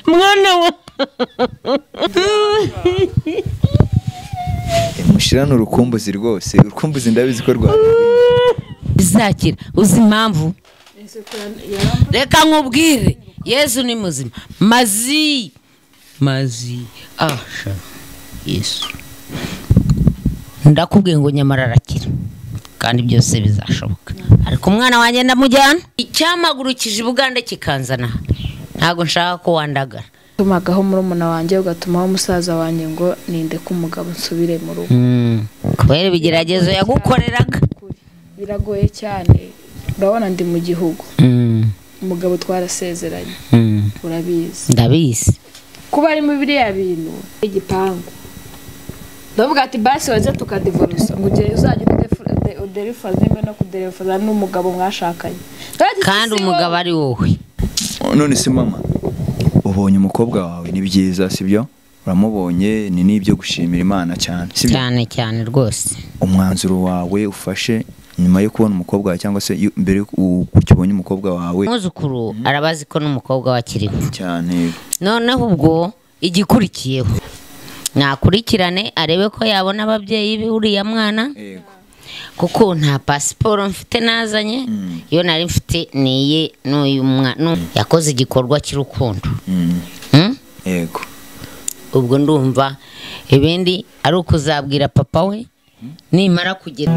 mwana wa mushirana urukumbuzi rwose urukumbuzi ndabizi ko rwa bizakira uzi impamvu reka nkubwire Yesu ni muzima mazi asha Yesu ndakubwiye ngo nyamara arakira kandi byose bizashoboka ariko umwana wanjye ndamujyana icyamagurukije Bugande kikanzana ntago nshaka ko wandagara tumagaho murumuna wanjye ugatumaho umusaza wanjye ngo ninde ko umugabo nsubire mu rugo kubera ibigeragezo yagukoreraga biragoye cyane urabona ndi mu gihugu umugabo twarasezeranye urabizi ndabizi kuba ari mu biriya bintu igipangu ndavuga ati basi waze tukadivorusa ngo ugere uzajya uderifaza nimba no kuderifaza n'umugabo mwashakanye kandi umugabo ari wowe none se mama ubonye umukobwa wawe ni byiza sibyo uramubonye ni nibyo gushimira Imana cyane sibyo cyane rwose umwanzuro wawe ufashe nyuma yo kubona umukobwa wawe cyangwa se mbere ukuryo ubonye umukobwa wawe muzukuru arabazi ko n'umukobwa wakiriho cyane noneho ubwo igikurikiyeho nakurikirane arebe ko yabona ababyeyi be uriya mwana kuko nta pasiporo mfite nazanye iyo nari mfite niye n'uyu mwana yakoze igikorwa cy'urukundo yego ubwo ndumva ibindi ari ukuzabwira papa we nimara kugera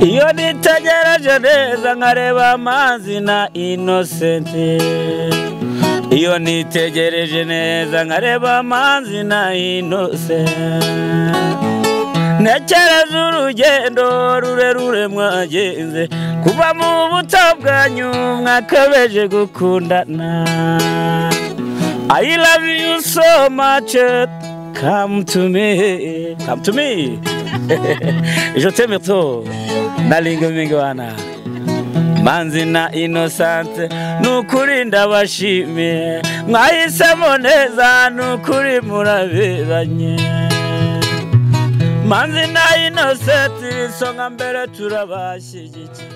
iyo nitegereje neza nkareba amazi na Innocent iyo nitegereje neza nkareba amazi na Innocent ntekereza urugendo rurerure mwagenze kuva mu buto bwanyu mwakabeje gukundana I love you so much come to me je t'aime trop nalingo mingi wana manzi na Innocent nukuri ndabashimiye mwahisemo neza nukuri muraberanye manzi na Innocent songa mbere turabashyigikiye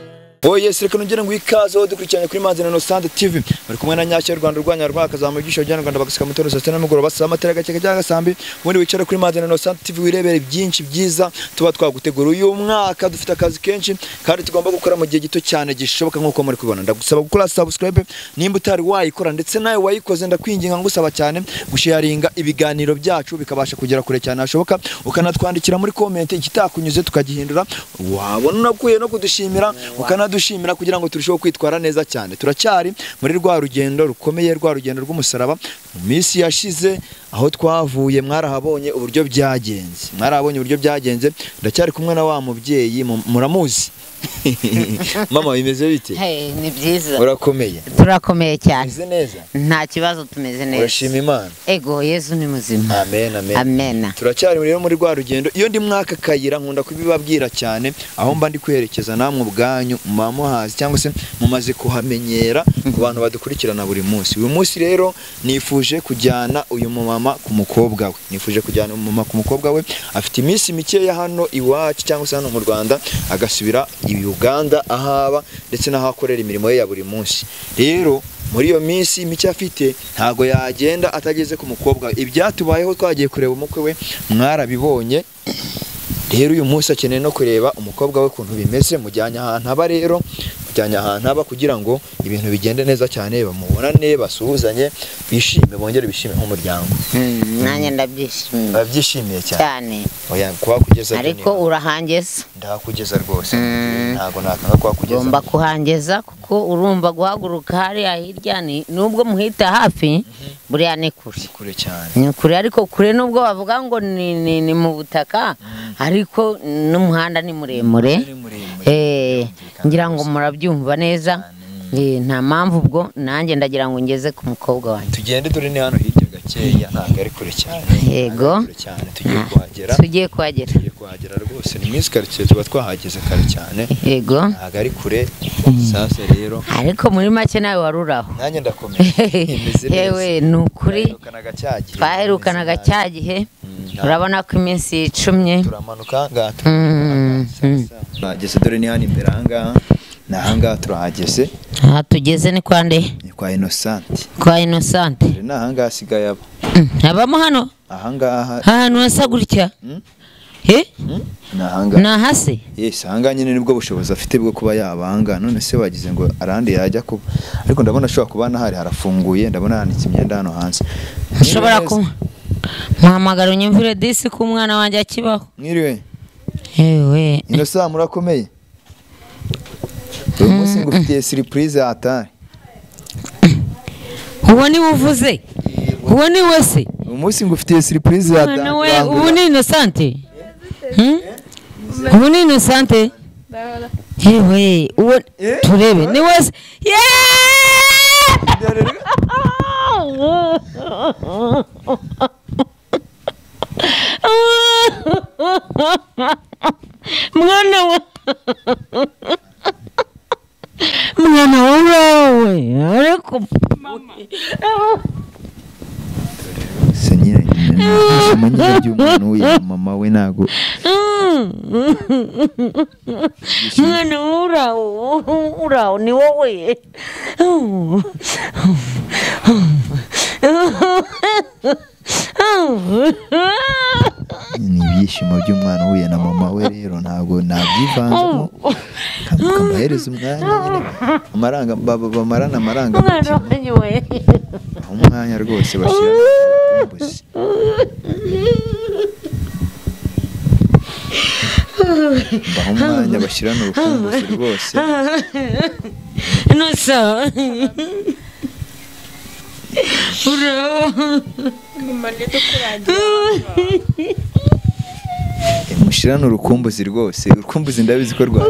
yes reka nongera ngo ikaze aho dukurikiranye kuri Manzi na Innocent TV bari kumwe na Nyacyo Rwanda rwanya rwakazamu igisho cyane Rwanda bagasika mutoro sosiyete n'umugoro basa amatera gake cyangwa gasambi ubundi wicara kuri Manzi na Innocent TV wirebere byinshi byiza tuba twagutegura uyu mwaka dufite akazi kenshi kandi tugomba gukora mu gihe gito cyane gishoboka nkuko muri kubibona ndagusaba gukora subscribe nimba utari wayikora ndetse nawe wayikoze ndakwinginga ngusaba cyane gusharinga ibiganiro byacu bikabasha kugera kure cyane hashoboka ukanatwandikira muri comment ikitakunyuze tukagihindura wabona nakuye no kudushimira dushimira kugira ngo turusheho kwitwara neza cyane turacyari muri rwa rugendo rukomeye rwa rugendo rw'umusaraba mu minsi yashize aho twavuye mwarahabonye uburyo byagenze ndacyari kumwe na wa mubyeyi muramuzi mama bimeze bite ni byiza urakomeye turakomeye cyane bize neza nta kibazo tumeze neza urashima Imana ego Yesu ni muzima amen turacyari muri rwa rugendo iyo ndi mwaka kayira nkunda kubibabwira cyane aho mba ndi kwerekeza namwe ubwanyu muhazi cyangwa se mumaze kuhamenyera ku bantu badukurikirana buri munsi uyu munsi rero nifuje kujyana uyu mumama ku mukobwa we afite iminsi mikeya hano iwacu cyangwa se hano mu Rwanda agasubira Uganda ahaba ndetse n'ahakorera imirimo ye ya buri munsi rero muri iyo minsi mike afite ntago yagenda atageze ku mukobwa ibyatubayeho twagiye kureba umukwe we mwarabibonye rero uyu munsi akeneye no kureba umukobwa we kuntu bimeze mujyanye ahantu aba kugira ngo ibintu bigende neza cyane bamubonane basuhuzanye bishime bongere bishime nk'umuryango nanjye ndabyishimiye cyane oya kwa kugeza ariko urahangeza ndakugeza rwose ntago nakanga kwa kugeza ngomba kuhangeza kuko urumva guhaguruka hari ahirya nubwo muhita hafi buriya ni kure cyane ni kure ariko kure nubwo bavuga ngo ni mu butaka ariko n'umuhanda ni muremure ngira ngo murabyumva neza nta mpamvu ubwo nanjye ndagira ngo ngeze ku mukobwa wanjye tugende dore ni hano hirya gakeya ntabwo ari kure cyane yego tugiye kuhagera rwose ni minsi karitsiye tuba twahageze kare cyane yego ntabwo ari kure sasa rero ariko muri make nawe waruraho nanjye ndakomeye yewe ni ukuri twaherukanaga cya gihe urabona ko iminsi icumye turamanuka ngaha bageze dore ni hano imbere ahangaha ni ahangaha turahageze aha tugeze ni kwa nde ni kwa Innocent ni ahangaha asigaye aba abamo hano ahangaha ahantu hasa gutya ni ahangaha nahase yes ahangaha nyine nibwo bushobozi afite bwo kuba yabanga none se wagize ngo arandi yajya kuba ariko ndabona ashobora kuba nahari harafunguye ndabona yanitse imyenda hano hanze ushobora kuba mpamagara unyumvire disi ku mwana wanjye akibaho mwiriwe ewe Innocent murakomeye uyu munsi ngufitiye surprise atari uwo ni uvuze uwo ni wese uyu munsi ngufitiye surprise atari ubu ni Innocent ubu ni Innocent ewe uwo turebe ni wese mwana wawe ariko senyine nyine by'umuntu uya mama we nago mwana uraho ni wowe ni ibyishimo by'umwana uhuye na mama we rero ntabwo nabyivanzemo kamuhereza umwanya bamarana amarangamutima umwanya rwose bashyira urukumbuzi baha umwanya bashyirana urukumbuzi rwose mushyirana urukumbuzi rwose urukumbuzi ndabizi ko rwa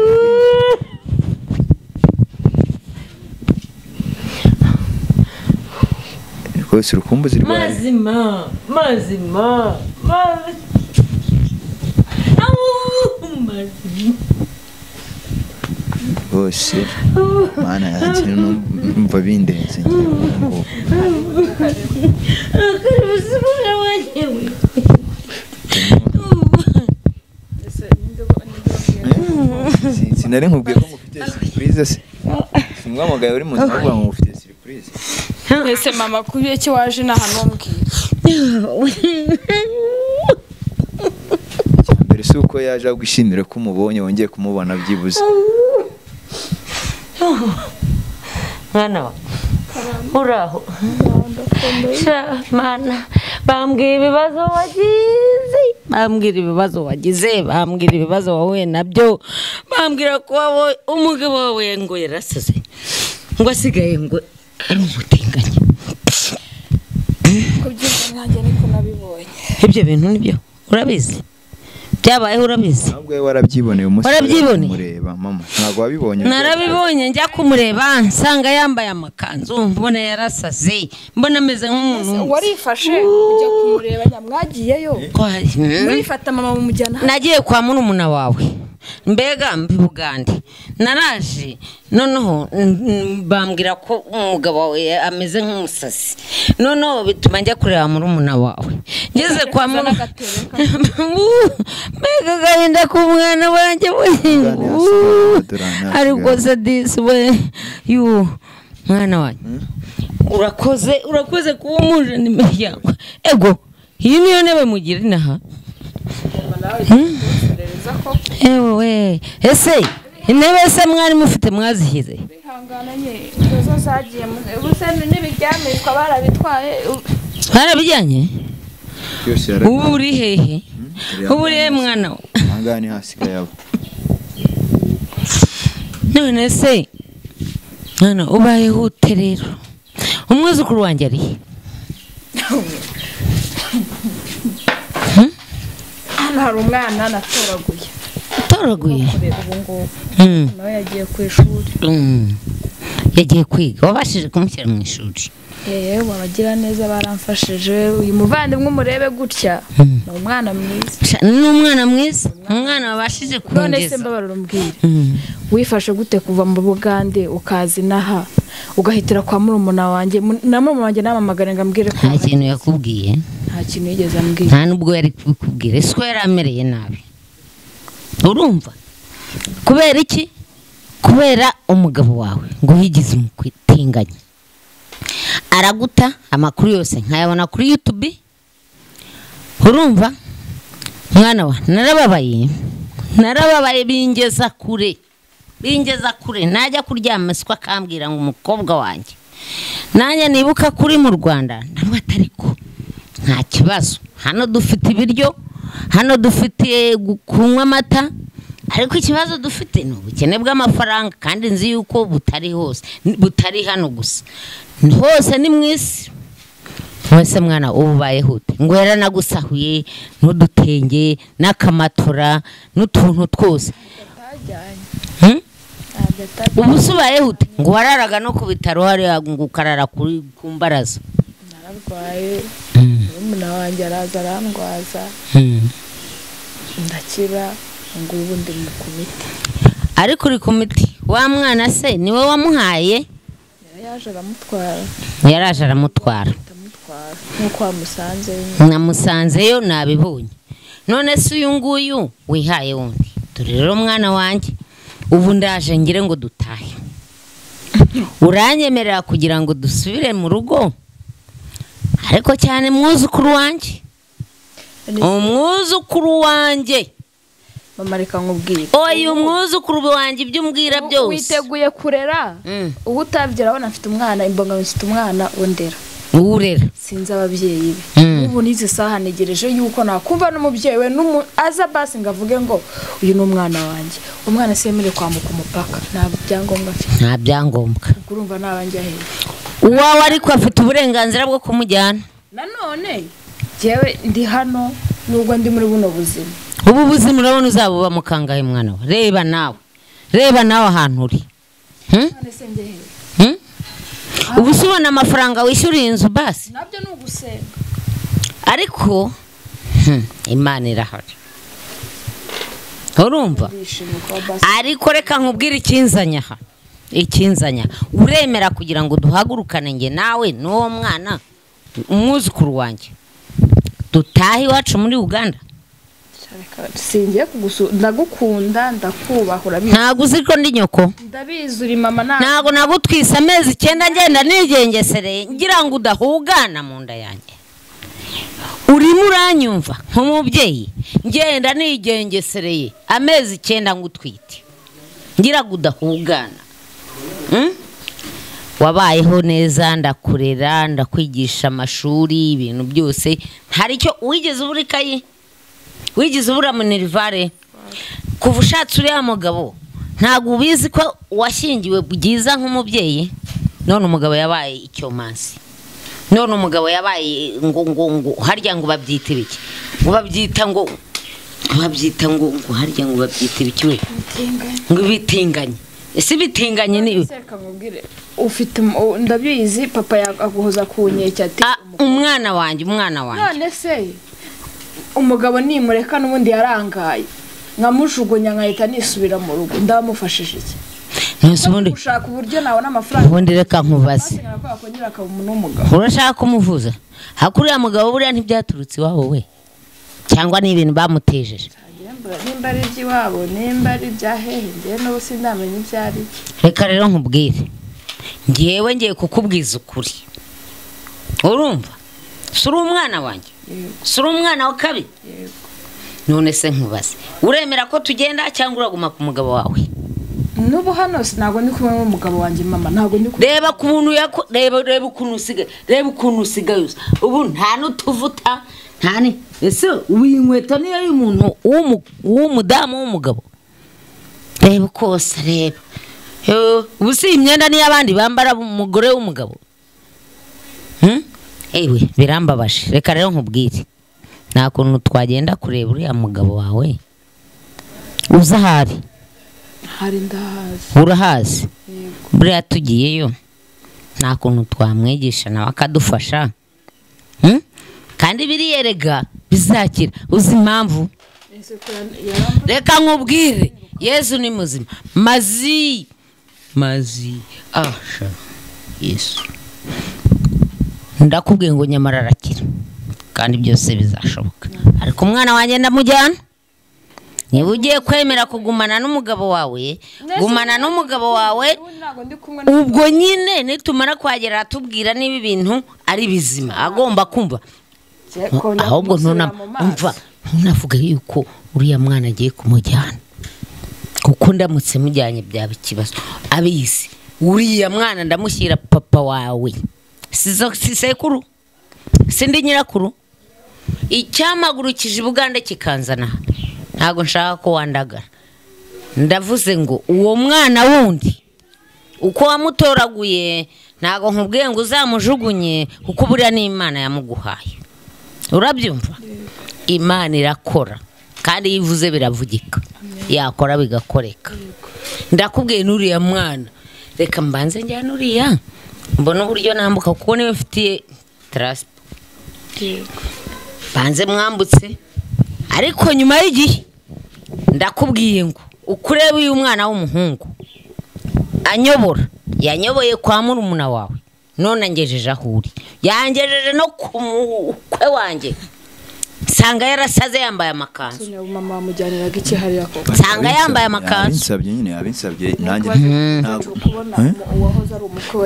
rwose urukumbuzi rwa mazima rwose mana yanjye numva bindenze ngo sinari nkubwiye ko mufite surprise se simwa mugaye uri mu nzu ngo mufite surprise ese mama kubiye ki waje n'ahantu wambwira mbere si uko yaje agwishimira ko umubonye wongeye kumubona byibuze mwana wa uraho mana bambwira ibibazo wahuye nabyo bambwira ko umugabo wawe ngo yarasaze ngo asigaye ngo ari umutinganyi kubyumva nanjye niko nabibonye ibyo bintu nibyo urabizi byabayeho urabizi ntabwo warabyiboneye umunsi mureba mama ntabwo wabibonye narabibonye njya kumureba nsanga yambaye amakanzu mbona yarasaze mbona ameze nk'umuntu warifashe ujya kumureba nyamwagiyeyo urifata mama mumujyana nagiye kwa murumuna wawe mbega mbi Bugande naraje noneho bambwira ko umugabo wawe ameze nk'umusazi noneho bituma njya kureba murumuna wawe ngeze kwa mbega gahinda ku mwana wanjye we ariko sadisi we mwana wanjye urakoze kuba umuje n'imiryango ego iyi niyo ntebe mugira inaha ewe ese intebe se mwari mufite mwazihize bihangananye izo zagiye ubuse n'ibiryamishwa barabitwaye barabijyanye ubu uri hehe ubu uri mwana we ahangane hasigaye abo none se mwana ubayeho ute rero umwuzukuru wanjye ari hano hari umwana natoraguye ubu ngubu nawe yagiye ku ishuri yagiye kwiga wabashije kumushyira mu ishuri babagira neza baramfashije uyu muvandimwe umurebe gutya ni umwana mwiza ni umwana mwiza umwana wabashije kongeza none se mbabarira umbwire wifashe gute kuva mu Bugande ukazi naha ugahitira kwa murumuna wanjye na murumuna wanjye namamagara ngambwire ko nta kintu yakubwiye nta kintu yigeze ambwira nta nubwo yari kubikubwira ese ko yaramereye nabi urumva kubera iki kubera umugabo wawe ngo yigize umukwitinganya araguta amakuru yose nkayabona kuri YouTube urumva mwana wa narababaye bingeza kure najya kuryama siko akambwira ngo umukobwa wanjye nanjye nibuka kuri mu Rwanda ntabwo atariko nta kibazo hano dufite ibiryo hano dufite kunywa amata ariko ikibazo dufite ni ubukene bw'amafaranga kandi nzi yuko butari hose butari hano gusa hose ni mwisi wese mwana ubaye hute ngo yaranagusahuye n'udutenge n'akamatora n'utuntu twose ubu subaye hute ngo wararaga no ku bitaro hari ngo ukarara ku mbaraza nararwaye umwana wanjye araza arandwaza ndakira ngo ubu ndi mu komite ariko uri komite wa mwana se niwe wamuhaye yaraje aramutwara nk'uko wamusanzeyo namusanzeyo nabibonye none se uyu nguyu wihaye wundi turi rero mwana wanjye ubu ndaje ngire ngo dutahe uranyemerera kugira ngo dusubire mu rugo ariko cyane mwuzukuru wanjye mama reka nkubwire uyu mwuzukuru wanjye ibyo umbwira byose witeguye kurera ubu utabyera abona afite umwana imbonga mfite umwana wondera urera sinzi ababyeyi be ubu nizi saha negereje yuko nakumva n'umubyeyi we aza basi ngavuge ngo uyu ni umwana wanjye umwana semere kwambuka umupaka nta byangombwa afite nta byangombwa urumva nabanjye ahe uwawe ariko afite uburenganzira bwo kumujyana nanone jewe ndi hano nubwo ndi muri buno buzima ubu buzima urabona uzabuba mukangahe mwana we reba nawe ahantu uri none se ngehe ubu subona amafaranga wishyuriye inzu basi nabyo ni ugusenga ariko Imana irahari urumva ariko reka nkubwire ikinzanya uremera kugira ngo duhagurukane nge nawe n'uwo mwana umwuzukuru wanjye dutahe iwacu muri Uganda singiye ndagukunda ndakubahura ntago uzi ko ndi nyoko ndabizi uri mama ntago nagutwisa amezi 9 ngenda nigengesereye ngira ngo udahugana mu nda yanjye urimo uranyumva nk'umubyeyi ngenda nigengesereye amezi 9 ngutwite ngira ngo udahugana wabayeho neza ndakurera ndakwigisha amashuri ibintu byose hari icyo wigeze uburikaye wigeze ubura Minervare kuva ushatse uriya mugabo ntago ubizi ko washyingiwe byiza nk'umubyeyi none umugabo yabaye icyomansi none umugabo yabaye ngo harya ngo babyita ibiki ngo babyita ngo harya ngo babyita ibiki we ngo bitinganye ese bitinganye ni ufite ndabizi papa yaguhoza ku nkeke ati umwana wanjye none se umugabo nimureka n'ubundi yarangaye nkamujugunya nkahita nisubira mu rugo ndamufashije iki ushaka uburyo nabona amafaranga ubundi reka nkubaze urashaka kumuvuza hakuriya mugabo buriya ntibyaturutse iwabo we cyangwa ni ibintu bamutejeje nimba ari iby'iwabo nimba ari ibya hehe njyewe n'ubu sindamenya ibyo ari reka rero nkubwire ngewe ngiye kukubwiza ukuri urumva suri umwana wanjye suri umwana wa kabiri none se nkubaze uremera ko tugenda cyangwa uraguma ku mugabo wawe n'ubu hano ntabwo ndi kumwe n'umugabo wanjye mama ntabwo ndi reba kuntu reba ukuntu usigaye ubu nta n'utuvuta nta ni ese ubu inkweto niyo y'umuntu w'umudamu w'umugabo reba kose reba ubu si imyenda niyo abandi bambara umugore w'umugabo ewe birambabaje reka rero nkubwire nta kuntu twagenda kureba uriya mugabo wawe uza ahari hari ndahazi urahazi buriya tugiyeyo nta kuntu twamwigisha nawe akadufasha kandi biriyerega bizakira uzi impamvu reka nkubwire Yesu ni muzima mazi asha Yesu ndakubwiye ngo nyamara arakira kandi byose bizashoboka ariko umwana wanjye ndamujyana niba ugiye kwemera kugumana n'umugabo wawe gumana n'umugabo wawe ubwo nyine nitumara kwagera tubwira niba ibintu ari bizima agomba kumva ahubwo ntunavuge yuko uriya mwana agiye kumujyana kuko ndamutse mujyanye byaba ikibazo abizi uriya mwana ndamushyira papa wawe si sekuru sindi nyirakuru icyamagurukije Bugande kikanzana ntago nshaka ko wandagara ndavuze ngo uwo mwana wundi uko wamutoraguye ntago nkubwiye ngo uzamujugunye kuko buriya ni Imana yamuguhaye urabyumva Imana irakora kandi yivuze biravugika yakora bigakoreka ndakubwiye n'uriya mwana reka mbanze njyana uriya mbona uburyo nambuka kuko niwe mfitiye transport banze mwambutse ariko nyuma y'igihe ndakubwiye ngo ukureba uyu mwana w'umuhungu anyobora yanyoboye kwa murumuna wawe none angejeje aho uri yangejeje no ku mukwe wanjye nsanga yarasaze yambaye amakanzu mama wamujyaniraga iki hariya koko nsanga yambaye amakanzu yabinsabye nanjye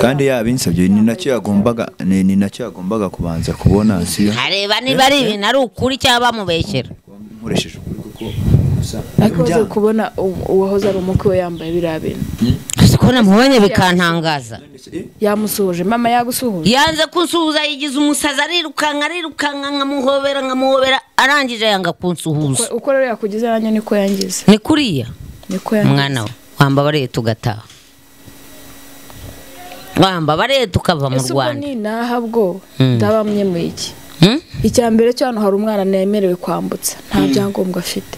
kandi yabinsabye ni nacyo yagombaga kubanza kubona siyo hareba niba ari ibintu ari ukuri cyangwa bamubeshyera nkoresheje ukuri kuko ariko kubona uwahoze ari umukwe we yambaye biriya bintu siko namubonye bikantangaza yamusuhuje mama yagusuhuje yanze kunsuhuza yigize umusaza arirukanka nkamuhobera arangije yanga kunsuhuza uko rero yakugize nanjye niko yangize ni kuriya mwana we wambabariye tugataha wambabariye tukava mu Rwanda ni nahabwo ndabamye mu iki icyambere cyo hano hari umwana nemerewe kwambutsa nta byangombwa afite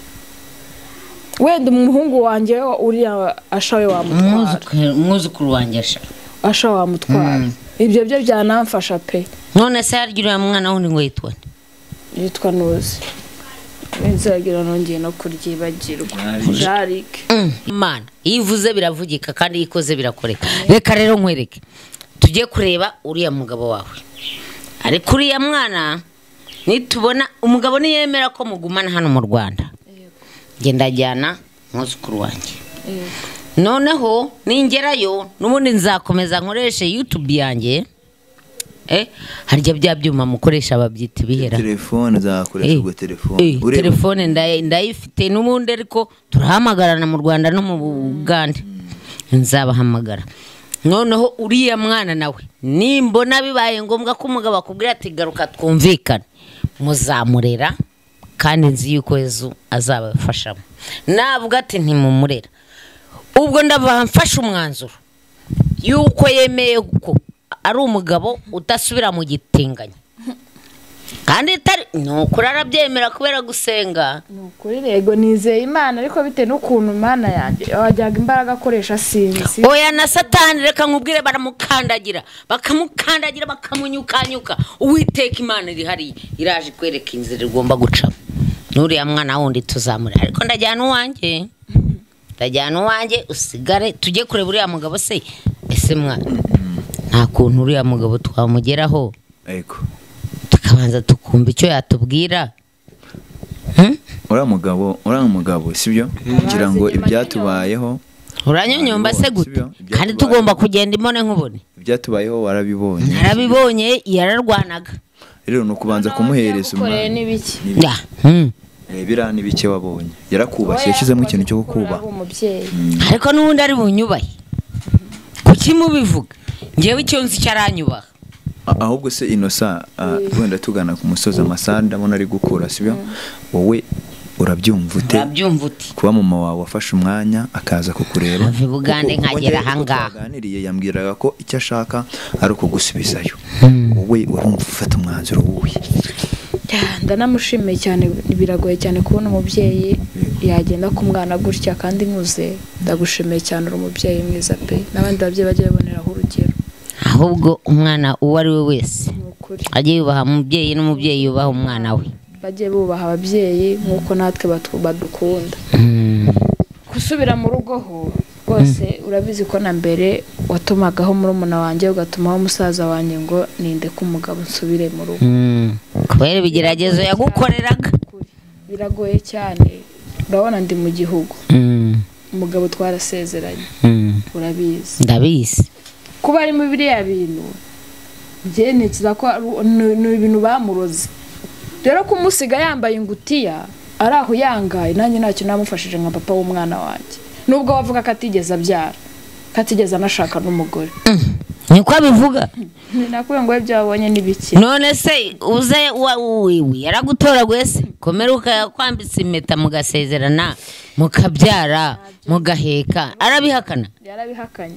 wenda umuhungu wanjye uriya ashawe wamutwara umwuzukuru wanjye asha wamutwara ibyo byo byanamfasha pe none se yargira mwana wundi ngo yitwa Nuzi nzagira nongeye no kuryibagirwa Jarike Imana yivuze biravugika kandi yikoze birakoreka reka rero nkwereke tujye kureba uriya mugabo wawe ariko uriya mwana nitubona umugabo niyemera ko mugumana hano mu Rwanda gendajyana mwuzukuru wanjye noneho ningerayo nubundi nzakomeza nkoreshe YouTube yanjye harya bya byuma mukoresha babyita bihera telefone zakoresha ubwo telefone ndayifite nubundi ariko turahamagarana mu Rwanda no mu Bugande nzabahamagara noneho uriya mwana nawe nimbona bibaye ngombwa ko umugabo akubwira ati garuka twumvikane muzamurera kandi nzi yuko Yesu azabafashamo navuga ati ntimumurera ubwo ndabamfasha umwanzuro yuko yemeye ko ari umugabo udasubira mu gitinganya kandi nukuri arabyemera kubera gusenga nukuri rego nizeye Imana ariko bite n'ukuntu Imana yanjye wajyaga imbaraga akoresha sinzi oya na Satani reka nkubwire baramukandagira bakamunyukanyuka Uwiteka Imana iri hari iraje kwereka inzira igomba gucamo nuriya mwana wundi tuzamurira ariko ndajyana uwanjye usigare tujye kureba uriya mugabo se ese mwana nta kuntu uriya mugabo twamugeraho yego tukabanza tukumva icyo yatubwira uriya mugabo sibyo kugira ngo ibyatubayeho uranyonyomba se gute kandi tugomba kugenda imbone nkubone ibyatubayeho warabibonye narabibonye yararwanaga rero no kubanza kumuhereza umwana n'ibiki bira n'ibike wabonye yarakubashye yashizemo ikintu cyo kukuba ariko nubundi ari bunyubaye kuki mubivuga ngewe icyo nzi cyaranyubaha ahubwo se Innocent wenda tugana ku musozi amasaha ndabona ari gukura sibyo wowe urabyumva ute kuba mama wawe wafashe umwanya akaza kukureba ave Bugande nkagera ahangaha twaganiriye yambwiraga ko icyo ashaka ari ukugusubizayo wowe urumva ufata umwanzuro wuye ndanamushimiye cyane. Biragoye cyane kubona umubyeyi yagenda ku mwana gutya kandi nkuze. Ndagushimiye cyane, uri umubyeyi mwiza pe, n'abandi babyeyi bajye baboneraho urugero. ahubwo umwana uwo ari we wese ajye yubaha umubyeyi n'umubyeyi yubaha umwana we, bajye bubaha ababyeyi nk'uko natwe badukunda. Gusubira mu rugo ho rwose urabizi ko na mbere watumagaho murumuna wanjye ugatumaho umusaza wanjye ngo ninde ko umugabo nsubire mu rugo, kubera ibigeragezo yagukoreraga. Biragoye cyane, urabona ndi mu gihugu, umugabo twarasezeranye, urabizi. Ndabizi kuba ari mu biriya bintu njye ntekereza ko ni ibintu bamuroze. Rero kumusiga yambaye ingutiya ari aho yangaye, nanjye ntacyo namufashije nka papa w'umwana wanjye, nubwo wavuga ko atigeze abyara, ko atigeze anashaka n'umugore. niko abivuga. Nakubwiye ngo ibyo wabonye ni bike. None se uze wiwi yaragutoraguye se, komera ukakwambitsa impeta mugasezerana mukabyara mugaheka, arabihakana? Yarabihakanye.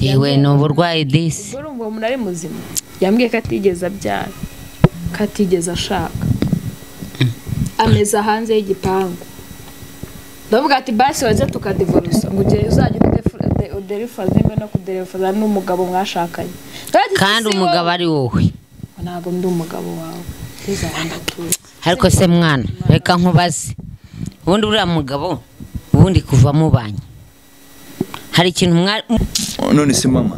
Yewe ni uburwayi disi. Urumva umuntu ari muzima yambwiye ko atigeze abyara, ko atigeze ashaka, ameza hanze y'igipangu. Ndavuga ati basi waze tukadivorusa ngo ugere uzajya uderifaza nimba no kuderefaza n'umugabo mwashakanye, kandi umugabo ari wowe. Ntabwo ndi umugabo wawe, ntizabandatuye. Ariko se mwana reka nkubaze, ubundi uriya mugabo ubundi kuva mubanye hari ikintu none se mama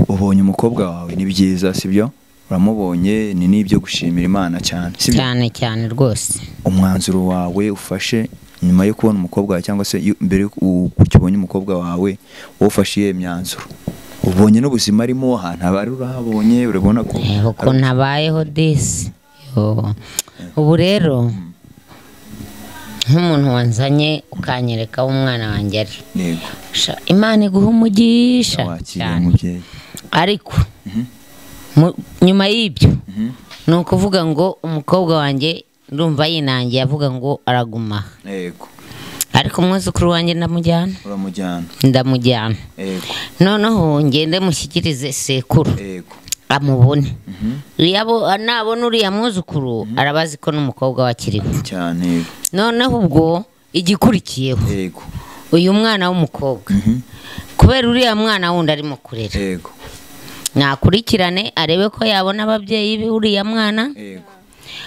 ubonye umukobwa wawe ni byiza sibyo? Uramubonye ni n'ibyo gushimira Imana cyane sibyo? Cyane cyane rwose. Umwanzuro wawe ufashe nyuma yo kubona umukobwa wawe cyangwa se mbere uko ubonye umukobwa wawe wofashe iyo myanzuro, ubonye n'ubuzima arimo ahantu abari urahabonye, urabona ko nabayeho disi. Ubu rero nk'umuntu wanzanye ukanyereka umwana wanjye ari, Imana iguha umugisha cyane. Ariko nyuma y'ibyo ni ukuvuga ngo umukobwa wanjye ndumva yinangiye avuga ngo araguma. Ariko umwuzukuru wanjye ndamujyana, noneho ngende mushyikirize sekuru amubone. Nabona uriya mwuzukuru arabazi ko n'umukobwa wakiriho cyane. Noneho ubwo igikurikiyeho uyu mwana w'umukobwa, kubera uriya mwana wundi arimo kurera, nakurikirane arebe ko yabona ababyeyi b'uriya mwana,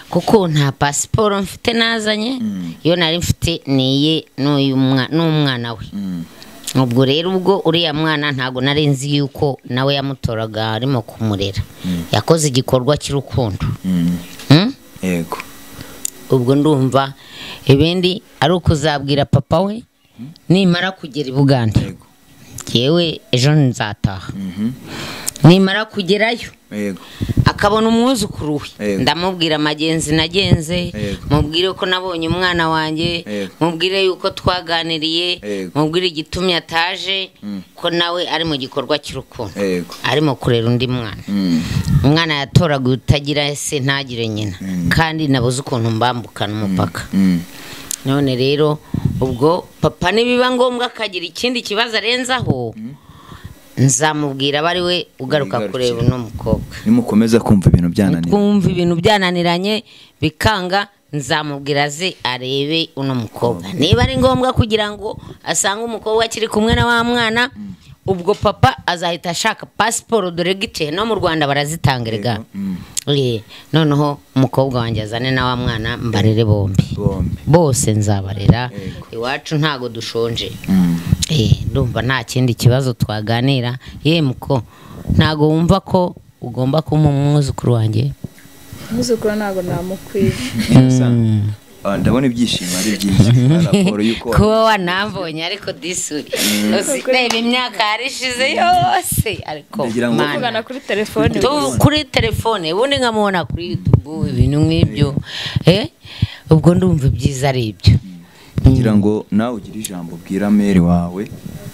kuko nta pasiporo mfite nazanye, iyo nari mfite niye n'umwana we. Ubwo rero ubwo uriya mwana ntago nari nzi yuko nawe yamutoraga arimo kumurera, yakoze igikorwa cy'urukundo. Ubwo ndumva ibindi ari ukuzabwira papa we nimara kugera i Buganda. Yewe ejo nzataha, nimara kugerayo akabona umwuzukuru we, ndamubwira amagenzi nagenze, mubwire ko nabonye umwana wanjye, mubwire yuko twaganiriye, mubwire igitumye ataje, ko nawe ari mu gikorwa cy'urukundo, arimo kurera undi mwana. Umwana yatoraguye utagira se ntagire nyina, kandi nabuze ukuntu mbambukana umupaka. None rero ubwo papa nibiba ngombwa akagira ikindi kibazo arenzaho, nzamubwira bari we ugaruka kureba uno mukobwa. Nimukomeza kumva ibintu byananiranye bikanga, nzamubwira ze arebe uno mukobwa. Niba ari ngombwa kugira ngo asange umukobwa akiri kumwe na wa mwana, ubwo papa azahita ashaka pasiporo, dore gite no mu Rwanda barazitanga. Noneho umukobwa wanjye azane na wa mwana mbarere bombi bose, nzabarera. Iwacu ntago dushonje. Ndumva nta kindi kibazo twaganira. Muko ntago wumva ko ugomba kumpa umwuzukuru wanjye? Umwuzukuru ntago namukwiye. Ndabona ibyishimo ari byinshi kuba wanambonye, ariko disuri reba imyaka yarishize yose. Ariko mvugana kuri telefone ubundi nkamubona kuri YouTube, ibintu nk'ibyo. Ubwo ndumva ibyiza ari ibyo. kugira ngo nawe ugire ijambo ubwira meri wawe,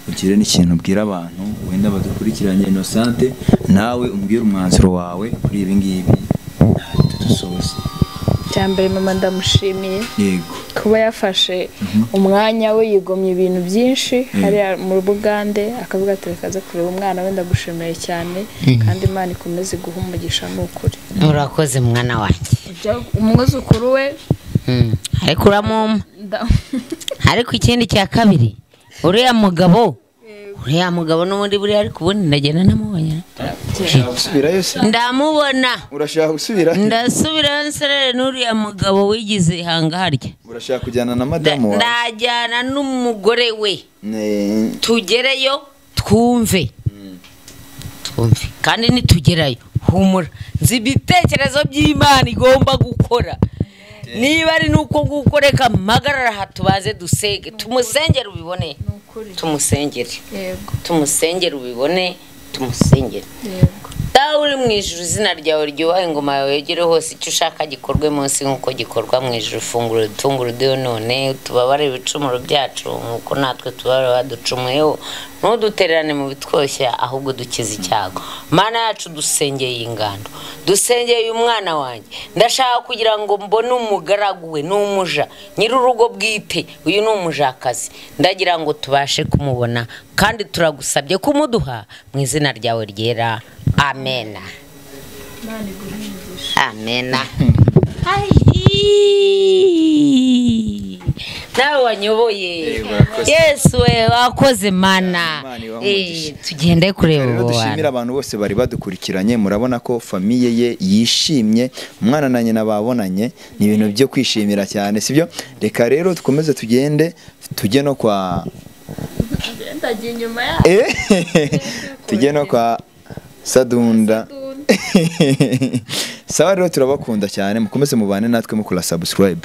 ugire n'ikintu ubwira abantu wenda badukurikiranye Innocente, nawe umbwire umwanzuro wawe kuri ibi ngibi dusoze. Cyambere mama ndamushimiye kuba yafashe umwanya we yigomye ibintu byinshi hariya mu Bugande akavuga ati reka aze kureba umwana we ndagushimiye cyane kandi Imana ikomeze guha umugisha n'ukuri. Urakoze mwana wanjye. Umwuzukuru we ariko uramumpa. Ariko ikindi cya kabiri uriya mugabo n'ubundi buri ariko ubundi ndagenda namubonye. Usubirayo se? Ndamubona. Urashaka gusubira? Ndasubira nserere n'uriya mugabo wigize hanga harya. Urashaka kujyana na madamu wawe? Ndajyana n'umugore we. Tugereyo twumve. Kandi nitugerayo humura nzi ibitekerezo by'Imana igomba gukora. Niba ari nuko gukoreka magarara hatubaze dusenge tumusengere ubibone. Tumusengere. Yego. Tumusengere ubibone tumusengere. Yego. Dawe uri mu ijuru izina ryawe ryubahe ingoma yawe yegere hose icyo ushaka gikorwe munsi nkuko gikorwa mu ijuru funguro tunguru de none tubabare ibicumuro byacu nkuko natwe tubare baducumuyeho ntudutererane mu bitwoshya ahubwo dukize icyago. Mana yacu dusengeye ingando dusengeye umwana wanjye ndashaka kugira ngo mbone umugaragu we n'umuja nyirurugo bwite uyu ni umujakazi ndagira ngo tubashe kumubona kandi turagusabye kumuduha mu izina ryawe ryera. Amena. Amena. Nawe wanyoboye. Yesu we wakoze mana. Tugende kureba uwo. Dushimira abantu bose bari badukurikiranye murabona ko famiye ye yishimye umwana na nyina babonanye ni ibintu byo kwishimira cyane sibyo. Reka rero tukomeze tugende tujye no kwa tujye no kwa Sadunda. Sawa rero turabakunda cyane mukomeze mubane natwe mukora subscribe.